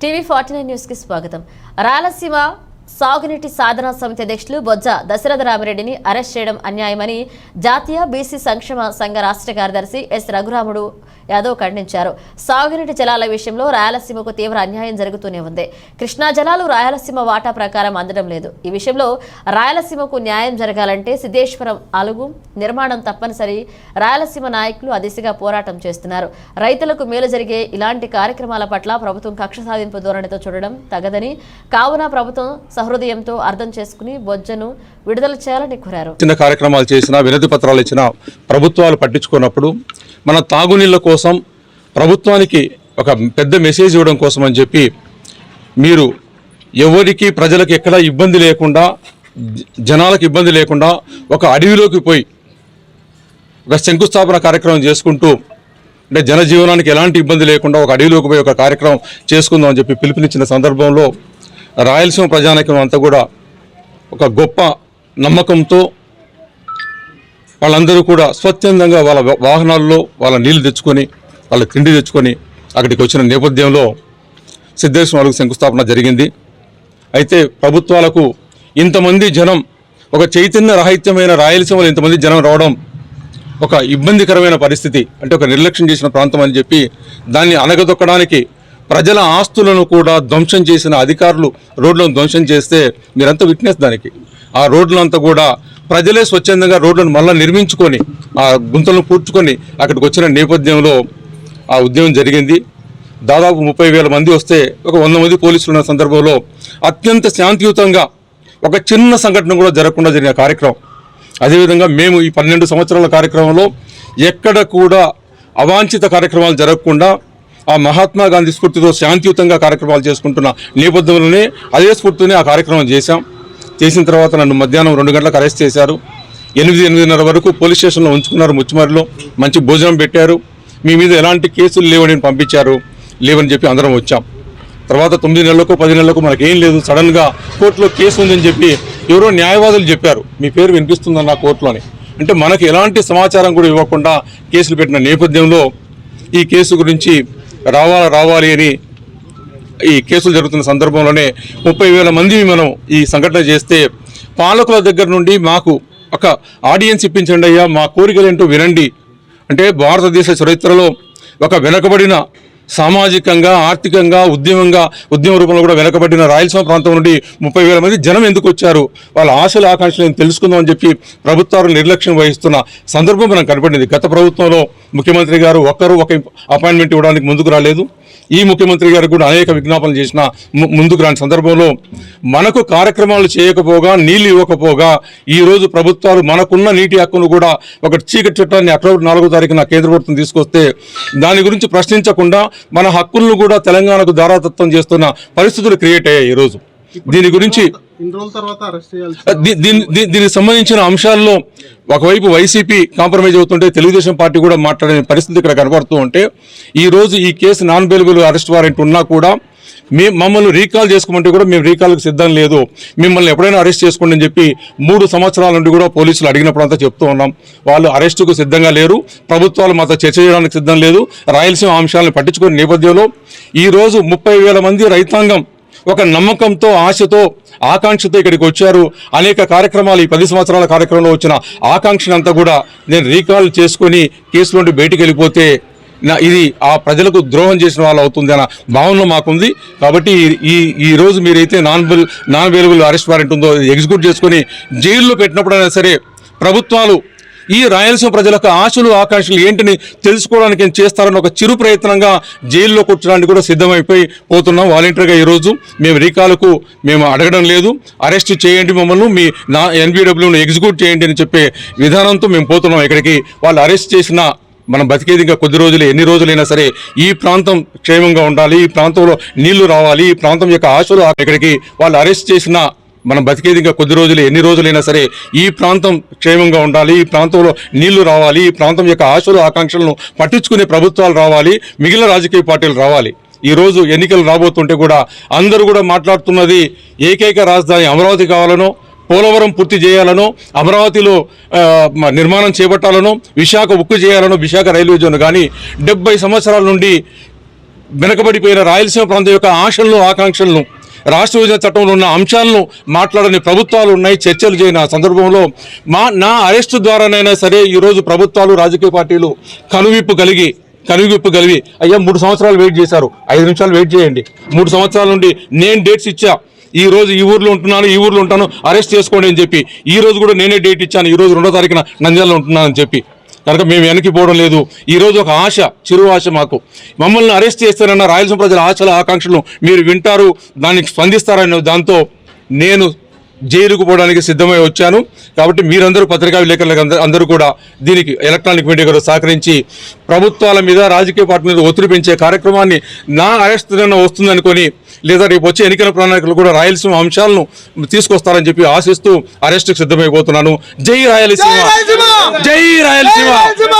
టీవీ49 news కి స్వాగతం. రాయలసీమ సాగునీటి సాధన సమితి అధ్యక్షులు బొజ్జ దశరథ రామిరెడ్డిని అరెస్ట్ చేయడం అన్యాయమని జాతీయ బీసీ సంక్షేమ సంఘ రాష్ట్ర కార్యదర్శి ఎస్ రఘురాముడు యాదవ్ ఖండించారు. సాగునీటి జలాల విషయంలో రాయలసీమకు తీవ్ర అన్యాయం జరుగుతూనే ఉంది. కృష్ణా జలాలు రాయలసీమ వాటా ప్రకారం అందడం లేదు. ఈ విషయంలో రాయలసీమకు న్యాయం జరగాలంటే సిద్ధేశ్వరం అలుగు నిర్మాణం తప్పనిసరి. రాయలసీమ నాయకులు ఆ దిశగా పోరాటం చేస్తున్నారు. రైతులకు మేలు జరిగే ఇలాంటి కార్యక్రమాల పట్ల ప్రభుత్వం కక్ష సాధింపు ధోరణితో చూడడం తగదని, కావున ప్రభుత్వం సహృదయంతో అర్థం చేసుకుని బొజ్జను విడుదల చేయాలని కోరారు. చిన్న కార్యక్రమాలు చేసినా, వినతి పత్రాలు ఇచ్చినా ప్రభుత్వాలు పట్టించుకున్నప్పుడు మన తాగునీళ్ళ కోసం ప్రభుత్వానికి ఒక పెద్ద మెసేజ్ ఇవ్వడం కోసం అని చెప్పి మీరు ఎవరికి ప్రజలకు ఎక్కడా ఇబ్బంది లేకుండా, జనాలకు ఇబ్బంది లేకుండా ఒక అడవిలోకి పోయి ఒక శంకుస్థాపన కార్యక్రమం చేసుకుంటూ, అంటే జనజీవనానికి ఎలాంటి ఇబ్బంది లేకుండా ఒక అడవిలోకి పోయి ఒక కార్యక్రమం చేసుకుందాం అని చెప్పి పిలుపునిచ్చిన సందర్భంలో రాయలసీమ ప్రజానీకం అంతా కూడా ఒక గొప్ప నమ్మకంతో వాళ్ళందరూ కూడా స్వచ్ఛందంగా వాళ్ళ వాహనాల్లో వాళ్ళ నీళ్లు తెచ్చుకొని, వాళ్ళ తిండి తెచ్చుకొని అక్కడికి వచ్చిన నేపథ్యంలో సిద్ధేశ్వరం అలుగు శంకుస్థాపన జరిగింది. అయితే ప్రభుత్వాలకు ఇంతమంది జనం, ఒక చైతన్య రహితమైన రాయలసీమలో ఇంతమంది జనం రావడం ఒక ఇబ్బందికరమైన పరిస్థితి, అంటే ఒక నిర్లక్ష్యం చేసిన ప్రాంతం అని చెప్పి దాన్ని అణగదొక్కడానికి ప్రజల ఆస్తులను కూడా ధ్వంసం చేసిన అధికారులు రోడ్లను ధ్వంసం చేస్తే మీరంతా విట్నెస్ దానికి. ఆ రోడ్లంతా కూడా ప్రజలే స్వచ్ఛందంగా రోడ్లను మళ్ళీ నిర్మించుకొని ఆ గుంతలను పూడ్చుకొని అక్కడికి వచ్చిన నేపథ్యంలో ఆ ఉద్యమం జరిగింది. దాదాపు 30,000 మంది వస్తే ఒక 100 మంది పోలీసులు ఉన్న సందర్భంలో అత్యంత శాంతియుతంగా ఒక చిన్న సంఘటన కూడా జరగకుండా జరిగిన కార్యక్రమం. అదేవిధంగా మేము ఈ 12 సంవత్సరాల కార్యక్రమంలో ఎక్కడ కూడా అవాంఛిత కార్యక్రమాలు జరగకుండా ఆ మహాత్మా గాంధీ స్ఫూర్తితో శాంతియుతంగా కార్యక్రమాలు చేసుకుంటున్న నేపథ్యంలోనే అదే స్ఫూర్తితోనే ఆ కార్యక్రమం చేసిన తర్వాత నన్ను మధ్యాహ్నం 2 గంటలకు అరెస్ట్ చేశారు. 8-8:30 వరకు పోలీస్ స్టేషన్లో ఉంచుకున్నారు. ముచ్చిమరిలో మంచి భోజనం పెట్టారు. మీ మీద ఎలాంటి కేసులు లేవని పంపించారు. లేవని చెప్పి అందరం వచ్చాం. తర్వాత 9 నెలలకు 10 నెలలకు మనకేం లేదు, సడన్గా కోర్టులో కేసు ఉందని చెప్పి ఎవరో న్యాయవాదులు చెప్పారు. మీ పేరు వినిపిస్తుందన్న కోర్టులోని. అంటే మనకు ఎలాంటి సమాచారం కూడా ఇవ్వకుండా కేసులు పెట్టిన నేపథ్యంలో ఈ కేసు గురించి రావాలి అని ఈ కేసులు జరుగుతున్న సందర్భంలోనే 30,000 మంది మనం ఈ సంఘటన చేస్తే పాలకుల దగ్గర నుండి మాకు ఒక ఆడియన్స్ ఇప్పించండి అయ్యా, మా కోరికలేంటో వినండి అంటే భారతదేశ చరిత్రలో ఒక వెనకబడిన సామాజికంగా, ఆర్థికంగా, ఉద్యమ రూపంలో కూడా వెనకబడిన రాయలసీమ ప్రాంతం నుండి 30,000 మంది జనం ఎందుకు వచ్చారు, వాళ్ళ ఆశల ఆకాంక్షలను తెలుసుకుందామని చెప్పి ప్రభుత్వాలు నిర్లక్ష్యం వహిస్తున్న సందర్భం మనకు కనపడింది. గత ప్రభుత్వంలో ముఖ్యమంత్రి గారు ఒక అపాయింట్మెంట్ ఇవ్వడానికి ముందుకు రాలేదు. ఈ ముఖ్యమంత్రి గారు కూడా అనేక విజ్ఞాపనలు చేసిన ముందుకు రాని సందర్భంలో మనకు కార్యక్రమాలు చేయకపోగా, నీళ్లు ఇవ్వకపోగా ఈరోజు ప్రభుత్వాలు మనకున్న నీటి హక్కును కూడా ఒక చీకటి చట్టాన్ని అక్టోబర్ 4వ తారీఖున కేంద్ర ప్రభుత్వం తీసుకొస్తే దాని గురించి ప్రశ్నించకుండా మన హక్కులను కూడా తెలంగాణకు దారాదత్తం చేస్తున్న పరిస్థితులు క్రియేట్ అయ్యాయి. ఈరోజు దీని గురించి దీనికి సంబంధించిన అంశాల్లో ఒకవైపు వైసీపీ కాంప్రమైజ్ అవుతుంటే తెలుగుదేశం పార్టీ కూడా మాట్లాడే పరిస్థితి ఇక్కడ కనబడుతూ ఉంటే ఈరోజు ఈ case non bailable arrest warrant ఉన్నా కూడా మమ్మల్ని రీకాల్ చేసుకోమంటే కూడా మేము రీకాల్కి సిద్ధం లేదు, మిమ్మల్ని ఎప్పుడైనా అరెస్ట్ చేసుకోండి అని చెప్పి 3 సంవత్సరాల నుండి కూడా పోలీసులు అడిగినప్పుడు అంతా చెప్తూ ఉన్నాం. వాళ్ళు అరెస్టుకు సిద్ధంగా లేరు, ప్రభుత్వాలు మాతో చర్చ చేయడానికి సిద్ధం లేదు. రాయలసీమ అంశాలను పట్టించుకునే నేపథ్యంలో ఈరోజు 30,000 మంది రైతాంగం ఒక నమ్మకంతో, ఆశతో, ఆకాంక్షతో ఇక్కడికి వచ్చారు. అనేక కార్యక్రమాలు ఈ 10 సంవత్సరాల కార్యక్రమంలో వచ్చిన ఆకాంక్షనంతా కూడా నేను రీకాల్ చేసుకొని కేసు నుండి బయటికి వెళ్ళిపోతే ఇది ఆ ప్రజలకు ద్రోహం చేసిన వాళ్ళు అవుతుంది అన్న భావనలో మాకుంది. కాబట్టి ఈరోజు మీరైతే నాన్ బెయిలబుల్ అరెస్ట్ వారెంట్ ఉందో ఎగ్జిక్యూట్ చేసుకొని జైల్లో పెట్టినప్పుడైనా సరే ప్రభుత్వాలు ఈ రాయలసీమ ప్రజలకు ఆశలు, ఆకాంక్షలు ఏంటిని తెలుసుకోవడానికి ఏం చేస్తారని ఒక చిరు ప్రయత్నంగా జైల్లో కూర్చోడానికి కూడా సిద్ధమైపోయి పోతున్నాం. వాలంటీర్గా ఈరోజు మేము రీకాల్కు మేము అడగడం లేదు, అరెస్ట్ చేయండి, మమ్మల్ని మీ ఎన్బిడబ్ల్యూను ఎగ్జిక్యూట్ చేయండి అని చెప్పే విధానంతో మేము పోతున్నాం. ఇక్కడికి వాళ్ళు అరెస్ట్ చేసిన మనం బతికేది ఇంకా కొద్ది రోజులే, ఎన్ని రోజులైనా సరే ఈ ప్రాంతం క్షేమంగా ఉండాలి, ఈ ప్రాంతంలో నీళ్లు రావాలి, ఈ ప్రాంతం యొక్క ఆశలు. ఇక్కడికి వాళ్ళు అరెస్ట్ చేసిన మనం బతికేది ఇంకా కొద్ది రోజులే, ఎన్ని రోజులైనా సరే ఈ ప్రాంతం క్షేమంగా ఉండాలి, ఈ ప్రాంతంలో నీళ్లు రావాలి, ఈ ప్రాంతం యొక్క ఆశలు, ఆకాంక్షలను పట్టించుకునే ప్రభుత్వాలు రావాలి, మిగిలిన రాజకీయ పార్టీలు రావాలి. ఈరోజు ఎన్నికలు రాబోతుంటే కూడా అందరూ కూడా మాట్లాడుతున్నది ఏకైక రాజధాని అమరావతి కావాలనో, పోలవరం పూర్తి చేయాలనో, అమరావతిలో నిర్మాణం చేపట్టాలనో, విశాఖ ఉక్కు చేయాలనో, విశాఖ రైల్వే జోన్. కానీ 70 సంవత్సరాల నుండి వెనకబడిపోయిన రాయలసీమ ప్రాంతం యొక్క ఆశలను ఆకాంక్షలను రాష్ట్ర విభజన చట్టంలో ఉన్న అంశాలను మాట్లాడని ప్రభుత్వాలు ఉన్నాయి, చర్చలు చేయని ఆ సందర్భంలో నా అరెస్టు ద్వారానైనా సరే ఈరోజు ప్రభుత్వాలు రాజకీయ పార్టీలు కనువిప్పు కలిగి అయ్యా 3 సంవత్సరాలు వెయిట్ చేశారు, 5 నిమిషాలు వెయిట్ చేయండి. 3 సంవత్సరాల నుండి నేను డేట్స్ ఇచ్చా, ఈ రోజు ఈ ఊర్లో ఉంటున్నాను, ఈ ఊర్లో ఉంటాను, అరెస్ట్ చేసుకోండి అని చెప్పి ఈ రోజు కూడా నేనే డేట్ ఇచ్చాను, ఈ రోజు 2వ తారీఖున నంద్యాలలో ఉంటున్నానని చెప్పి. కనుక మేము వెనక్కిపోవడం లేదు. ఈరోజు ఒక ఆశ, చిరు ఆశ మాకు, మమ్మల్ని అరెస్ట్ చేస్తారన్న రాయలసీమ ప్రజల ఆశల ఆకాంక్షలను మీరు వింటారు, దానికి స్పందిస్తారన్న దాంతో నేను జైలుకు పోవడానికి సిద్ధమై వచ్చాను. కాబట్టి మీరందరూ పత్రికా విలేకరులకు అందరూ కూడా దీనికి ఎలక్ట్రానిక్ మీడియా గారు సహకరించి ప్రభుత్వాల మీద రాజకీయ పార్టీ మీద ఒత్తిడి పెంచే కార్యక్రమాన్ని నా అరెస్ట్ వస్తుందనుకొని లేదా రేపు వచ్చే ఎన్నికల ప్రణాళికలు కూడా రాయలసీమ అంశాలను తీసుకొస్తారని చెప్పి ఆశిస్తూ అరెస్టుకు సిద్ధమైపోతున్నాను. జై రాయలసీమ, జై రాయలసీమ.